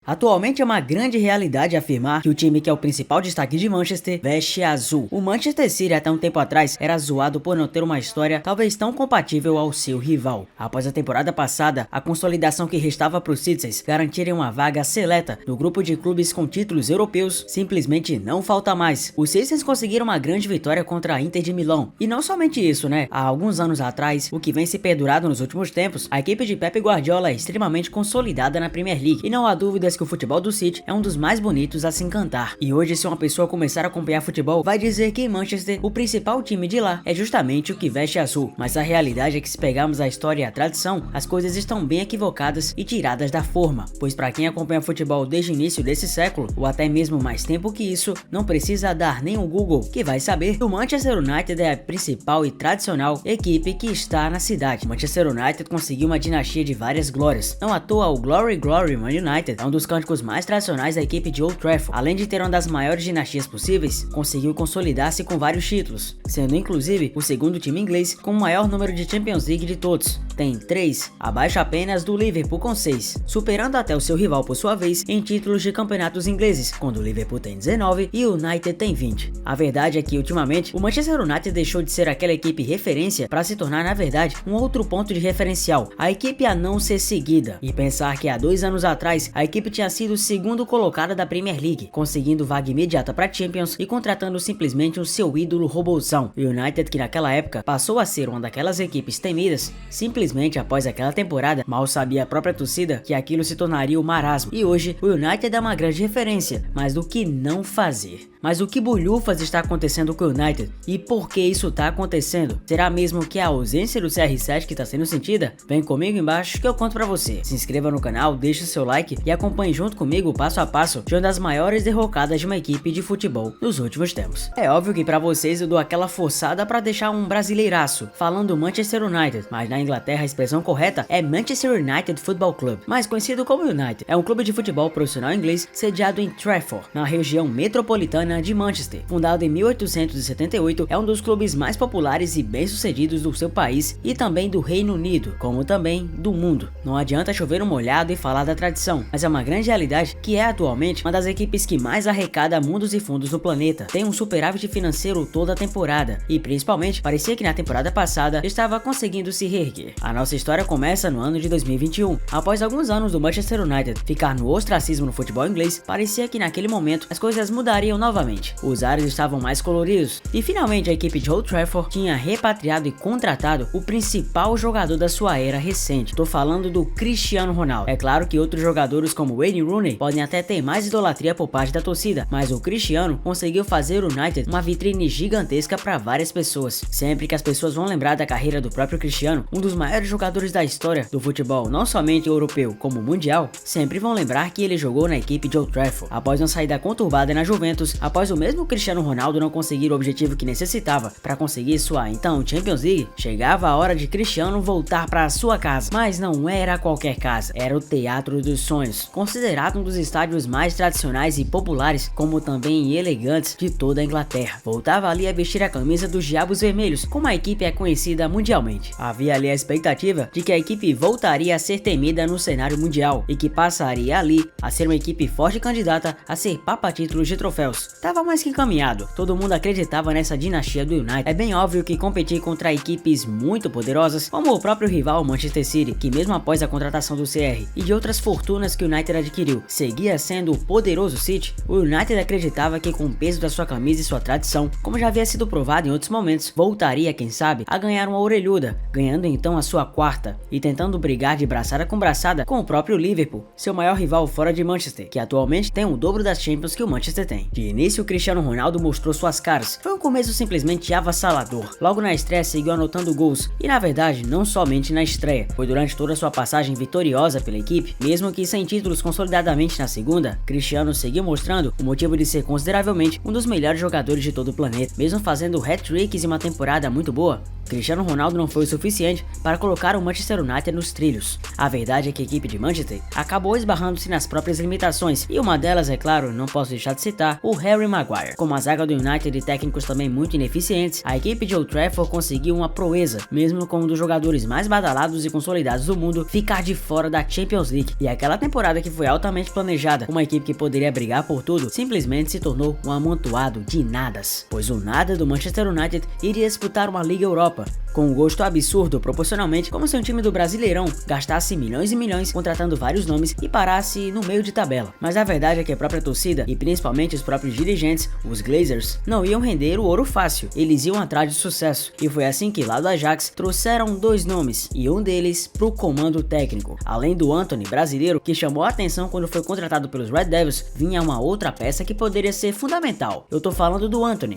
Atualmente é uma grande realidade afirmar que o time que é o principal destaque de Manchester veste azul. O Manchester City até um tempo atrás era zoado por não ter uma história talvez tão compatível ao seu rival. Após a temporada passada, a consolidação que restava para os Citizens garantirem uma vaga seleta no grupo de clubes com títulos europeus simplesmente não falta mais. Os Citizens conseguiram uma grande vitória contra a Inter de Milão. E não somente isso, né? Há alguns anos atrás, o que vem se perdurado nos últimos tempos, a equipe de Pep Guardiola é extremamente consolidada na Premier League. E não há dúvidas que o futebol do City é um dos mais bonitos a se encantar. E hoje, se uma pessoa começar a acompanhar futebol, vai dizer que em Manchester, o principal time de lá é justamente o que veste azul. Mas a realidade é que se pegarmos a história e a tradição, as coisas estão bem equivocadas e tiradas da forma. Pois para quem acompanha futebol desde o início desse século, ou até mesmo mais tempo que isso, não precisa dar nem um Google, que vai saber que o Manchester United é a principal e tradicional equipe que está na cidade. O Manchester United conseguiu uma dinastia de várias glórias. Não à toa, o Glory Glory Man United é um dos cânticos mais tradicionais da equipe de Old Trafford. Além de ter uma das maiores dinastias possíveis, conseguiu consolidar-se com vários títulos, sendo inclusive o segundo time inglês com o maior número de Champions League de todos. Tem 3, abaixo apenas do Liverpool com 6, superando até o seu rival por sua vez em títulos de campeonatos ingleses, quando o Liverpool tem 19 e o United tem 20. A verdade é que ultimamente o Manchester United deixou de ser aquela equipe referência para se tornar na verdade um outro ponto de referencial, a equipe a não ser seguida. E pensar que há 2 anos atrás a equipe tinha sido segundo colocada da Premier League, conseguindo vaga imediata para Champions e contratando simplesmente o seu ídolo robozão. O United, que naquela época passou a ser uma daquelas equipes temidas, simplesmente após aquela temporada mal sabia a própria torcida que aquilo se tornaria o marasmo. E hoje o United é uma grande referência, mas do que não fazer. Mas o que bolhufas está acontecendo com o United e por que isso está acontecendo? Será mesmo que a ausência do CR7 que está sendo sentida? Vem comigo embaixo que eu conto pra você. Se inscreva no canal, deixe seu like e acompanhe junto comigo passo a passo de uma das maiores derrocadas de uma equipe de futebol dos últimos tempos. É óbvio que pra vocês eu dou aquela forçada pra deixar um brasileiraço falando Manchester United, mas na Inglaterra a expressão correta é Manchester United Football Club, mais conhecido como United. É um clube de futebol profissional inglês sediado em Trafford, na região metropolitana de Manchester. Fundado em 1878, é um dos clubes mais populares e bem-sucedidos do seu país e também do Reino Unido, como também do mundo. Não adianta chover um molhado e falar da tradição, mas é uma grande realidade que é atualmente uma das equipes que mais arrecada mundos e fundos no planeta. Tem um superávit financeiro toda a temporada e principalmente parecia que na temporada passada estava conseguindo se reerguer. A nossa história começa no ano de 2021. Após alguns anos do Manchester United ficar no ostracismo no futebol inglês, parecia que naquele momento as coisas mudariam novamente. Os ares estavam mais coloridos e finalmente a equipe de Old Trafford tinha repatriado e contratado o principal jogador da sua era recente. Tô falando do Cristiano Ronaldo. É claro que outros jogadores como Wayne Rooney podem até ter mais idolatria por parte da torcida, mas o Cristiano conseguiu fazer o United uma vitrine gigantesca para várias pessoas. Sempre que as pessoas vão lembrar da carreira do próprio Cristiano, um dos maiores jogadores da história do futebol, não somente europeu como mundial, sempre vão lembrar que ele jogou na equipe de Old Trafford. Após uma saída conturbada na Juventus, após o mesmo Cristiano Ronaldo não conseguir o objetivo que necessitava para conseguir sua então Champions League, chegava a hora de Cristiano voltar para sua casa. Mas não era qualquer casa, era o Teatro dos Sonhos, considerado um dos estádios mais tradicionais e populares, como também elegantes de toda a Inglaterra. Voltava ali a vestir a camisa dos Diabos Vermelhos, como a equipe é conhecida mundialmente. Havia ali a expectativa de que a equipe voltaria a ser temida no cenário mundial e que passaria ali a ser uma equipe forte candidata a ser papa-títulos de troféus. Tava mais que encaminhado, todo mundo acreditava nessa dinastia do United. É bem óbvio que competir contra equipes muito poderosas, como o próprio rival Manchester City, que mesmo após a contratação do CR e de outras fortunas que o United adquiriu, seguia sendo o poderoso City, o United acreditava que com o peso da sua camisa e sua tradição, como já havia sido provado em outros momentos, voltaria, quem sabe, a ganhar uma orelhuda, ganhando então a sua quarta e tentando brigar de braçada com braçada com o próprio Liverpool, seu maior rival fora de Manchester, que atualmente tem o dobro das Champions que o Manchester tem. De início, o Cristiano Ronaldo mostrou suas caras. Foi um começo simplesmente avassalador. Logo na estreia seguiu anotando gols, e na verdade não somente na estreia, foi durante toda a sua passagem vitoriosa pela equipe, mesmo que sem títulos consolidadamente na segunda, Cristiano seguiu mostrando o motivo de ser consideravelmente um dos melhores jogadores de todo o planeta. Mesmo fazendo hat-tricks em uma temporada muito boa, Cristiano Ronaldo não foi o suficiente para colocar o Manchester United nos trilhos. A verdade é que a equipe de Manchester acabou esbarrando-se nas próprias limitações, e uma delas, é claro, não posso deixar de citar, o Harry Maguire. Com a zaga do United e técnicos também muito ineficientes, a equipe de Old Trafford conseguiu uma proeza, mesmo com um dos jogadores mais badalados e consolidados do mundo, ficar de fora da Champions League. E aquela temporada que foi altamente planejada, uma equipe que poderia brigar por tudo, simplesmente se tornou um amontoado de nadas, pois o nada do Manchester United iria disputar uma Liga Europa, com um gosto absurdo proporcionalmente, como se um time do Brasileirão gastasse milhões e milhões contratando vários nomes e parasse no meio de tabela. Mas a verdade é que a própria torcida, e principalmente os próprios dirigentes, os Glazers, não iam render o ouro fácil, eles iam atrás de sucesso, e foi assim que lá do Ajax trouxeram dois nomes, e um deles pro comando técnico. Além do Antony, brasileiro, que chamou a atenção quando foi contratado pelos Red Devils, vinha uma outra peça que poderia ser fundamental. Eu tô falando do Antony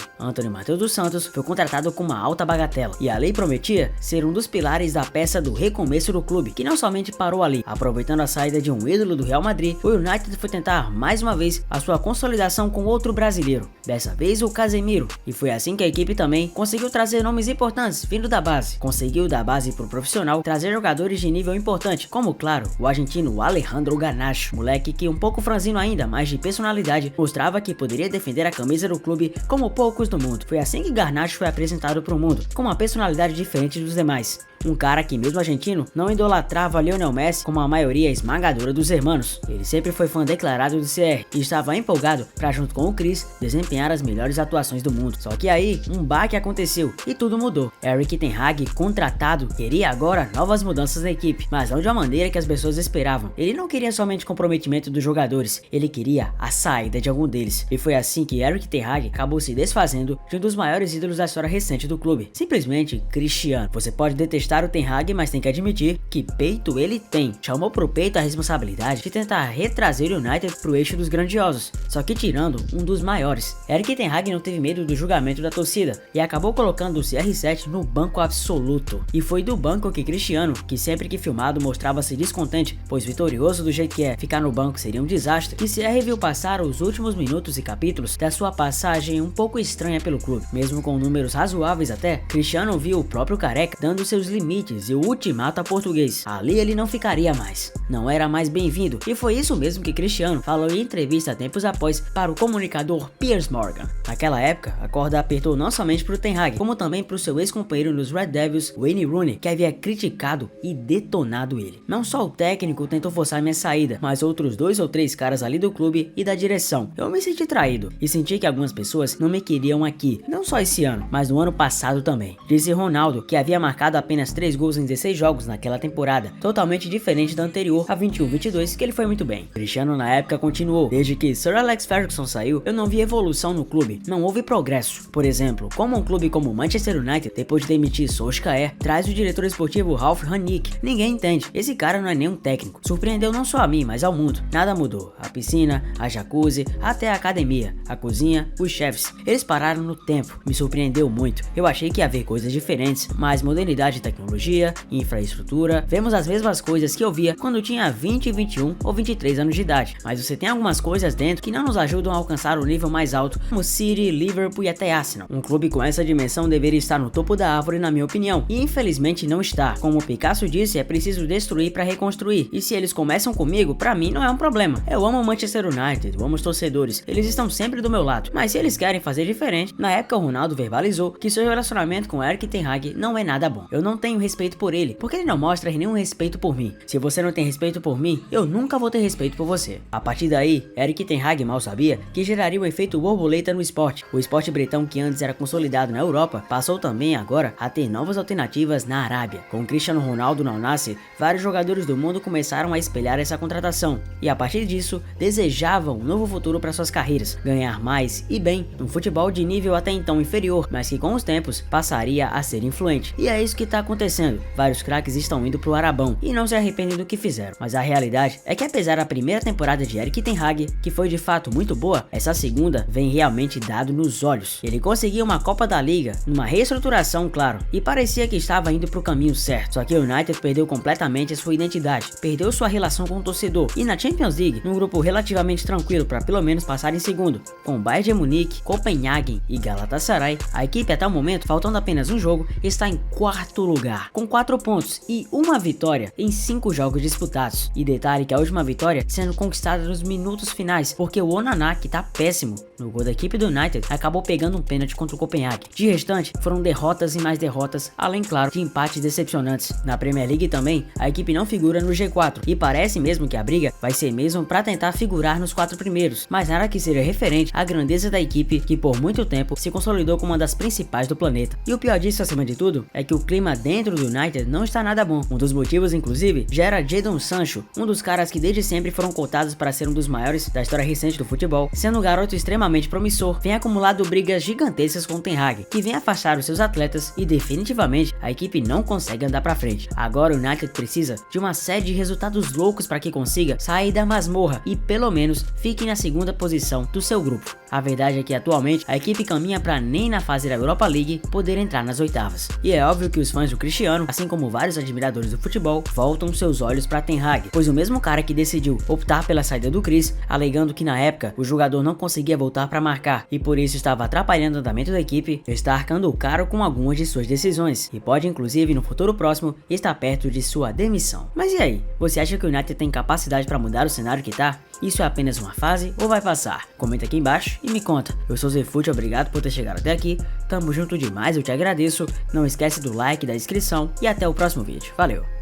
Matheus dos Santos foi contratado com uma alta bagatela, e a lei prometia ser um dos pilares da peça do recomeço do clube, que não somente parou ali. Aproveitando a saída de um ídolo do Real Madrid, o United foi tentar mais uma vez a sua consolidação com outro brasileiro, dessa vez o Casemiro, e foi assim que a equipe também conseguiu trazer nomes importantes vindo da base. Conseguiu da base pro profissional trazer jogadores de nível importante, como claro, o argentino Alejandro Garnacho, moleque que um pouco franzino ainda, mas de personalidade, mostrava que poderia defender a camisa do clube como poucos do mundo. Foi assim que Garnacho foi apresentado pro mundo, com uma personalidade diferente dos demais. Um cara que, mesmo argentino, não idolatrava Lionel Messi como a maioria esmagadora dos hermanos. Ele sempre foi fã declarado do CR e estava empolgado para, junto com o Chris, desempenhar as melhores atuações do mundo. Só que aí, um baque aconteceu e tudo mudou. Erik ten Hag, contratado, queria agora novas mudanças na equipe, mas não de uma maneira que as pessoas esperavam. Ele não queria somente comprometimento dos jogadores, ele queria a saída de algum deles. E foi assim que Erik ten Hag acabou se desfazendo de um dos maiores ídolos da história recente do clube, simplesmente Cristiano. Você pode detestar o Ten Hag, mas tem que admitir que peito ele tem. Chamou pro peito a responsabilidade de tentar retrazer o United pro eixo dos grandiosos, só que tirando um dos maiores. Erik ten Hag não teve medo do julgamento da torcida e acabou colocando o CR7 no banco absoluto. E foi do banco que Cristiano, que sempre que filmado mostrava-se descontente, pois vitorioso do jeito que é, ficar no banco seria um desastre, que CR viu passar os últimos minutos e capítulos da sua passagem um pouco estranha pelo clube. Mesmo com números razoáveis até, Cristiano viu o próprio Careca dando seus limites e o ultimato a português. Ali ele não ficaria mais, não era mais bem-vindo, e foi isso mesmo que Cristiano falou em entrevista tempos após para o comunicador Piers Morgan. Naquela época, a corda apertou não somente para o Ten Hag, como também para o seu ex-companheiro nos Red Devils, Wayne Rooney, que havia criticado e detonado ele. Não só o técnico tentou forçar minha saída, mas outros 2 ou 3 caras ali do clube e da direção. Eu me senti traído e senti que algumas pessoas não me queriam aqui, não só esse ano, mas no ano passado também, disse Ronaldo, que havia marcado apenas 3 gols em 16 jogos naquela temporada, totalmente diferente da anterior, a 21-22, que ele foi muito bem. Cristiano na época continuou: desde que Sir Alex Ferguson saiu, eu não vi evolução no clube, não houve progresso. Por exemplo, como um clube como o Manchester United, depois de demitir Solskjaer, traz o diretor esportivo Ralf Rangnick. Ninguém entende, esse cara não é nem um técnico. Surpreendeu não só a mim, mas ao mundo. Nada mudou, a piscina, a jacuzzi, até a academia, a cozinha, os chefes, eles pararam no tempo. Me surpreendeu muito, eu achei que ia haver coisas diferentes, mas modernidade e tecnologia, infraestrutura, vemos as mesmas coisas que eu via quando tinha 20, 21 ou 23 anos de idade, mas você tem algumas coisas dentro que não nos ajudam a alcançar o nível mais alto, como City, Liverpool e até Arsenal. Um clube com essa dimensão deveria estar no topo da árvore, na minha opinião, e infelizmente não está. Como o Picasso disse, é preciso destruir para reconstruir, e se eles começam comigo, pra mim não é um problema. Eu amo o Manchester United, eu amo os torcedores, eles estão sempre do meu lado, mas se eles querem fazer diferente, na época o Ronaldo verbalizou que seu relacionamento com Erik ten Hag não é nada bom. Eu não tenho respeito por ele, porque ele não mostra nenhum respeito por mim. Se você não tem respeito por mim, eu nunca vou ter respeito por você. A partir daí, Erik ten Hag mal sabia que geraria o efeito borboleta no esporte. O esporte bretão, que antes era consolidado na Europa, passou também agora a ter novas alternativas na Arábia. Com Cristiano Ronaldo no Al-Nassr, vários jogadores do mundo começaram a espelhar essa contratação, e a partir disso, desejavam um novo futuro para suas carreiras, ganhar mais e bem, um futebol de nível até então inferior, mas que com os tempos passaria a ser influente. E é isso que está acontecendo acontecendo, vários craques estão indo pro Arabão e não se arrependem do que fizeram, mas a realidade é que apesar da primeira temporada de Erik ten Hag, que foi de fato muito boa, essa segunda vem realmente dado nos olhos. Ele conseguiu uma Copa da Liga, numa reestruturação, claro, e parecia que estava indo pro caminho certo, só que o United perdeu completamente a sua identidade, perdeu sua relação com o torcedor, e na Champions League, num grupo relativamente tranquilo para pelo menos passar em segundo, com Bayern de Munique, Copenhagen e Galatasaray, a equipe até o momento, faltando apenas um jogo, está em quarto lugar, com 4 pontos e uma vitória em 5 jogos disputados. E detalhe que a última vitória sendo conquistada nos minutos finais, porque o Onana, que tá péssimo no gol da equipe do United, acabou pegando um pênalti contra o Copenhagen. De restante, foram derrotas e mais derrotas, além claro de empates decepcionantes. Na Premier League também, a equipe não figura no G4 e parece mesmo que a briga vai ser mesmo para tentar figurar nos 4 primeiros, mas nada que seja referente à grandeza da equipe que por muito tempo se consolidou como uma das principais do planeta. E o pior disso, acima de tudo, é que o clima dentro do United não está nada bom. Um dos motivos, inclusive, já era Jadon Sancho, um dos caras que desde sempre foram cotados para ser um dos maiores da história recente do futebol, sendo um garoto extremamente promissor, vem acumulado brigas gigantescas com o Ten Hag, que vem afastar os seus atletas e definitivamente a equipe não consegue andar para frente. Agora o United precisa de uma série de resultados loucos para que consiga sair da masmorra e pelo menos fique na segunda posição do seu grupo. A verdade é que atualmente a equipe caminha para nem na fase da Europa League poder entrar nas oitavas. E é óbvio que os fãs do Cristiano, assim como vários admiradores do futebol, voltam seus olhos para Ten Hag, pois o mesmo cara que decidiu optar pela saída do Chris, alegando que na época o jogador não conseguia voltar para marcar e por isso estava atrapalhando o andamento da equipe, está arcando caro com algumas de suas decisões e pode inclusive no futuro próximo estar perto de sua demissão. Mas e aí? Você acha que o United tem capacidade para mudar o cenário que tá? Isso é apenas uma fase ou vai passar? Comenta aqui embaixo e me conta. Eu sou Zefute, obrigado por ter chegado até aqui, tamo junto demais, eu te agradeço, não esquece do like, da inscrição e até o próximo vídeo, valeu!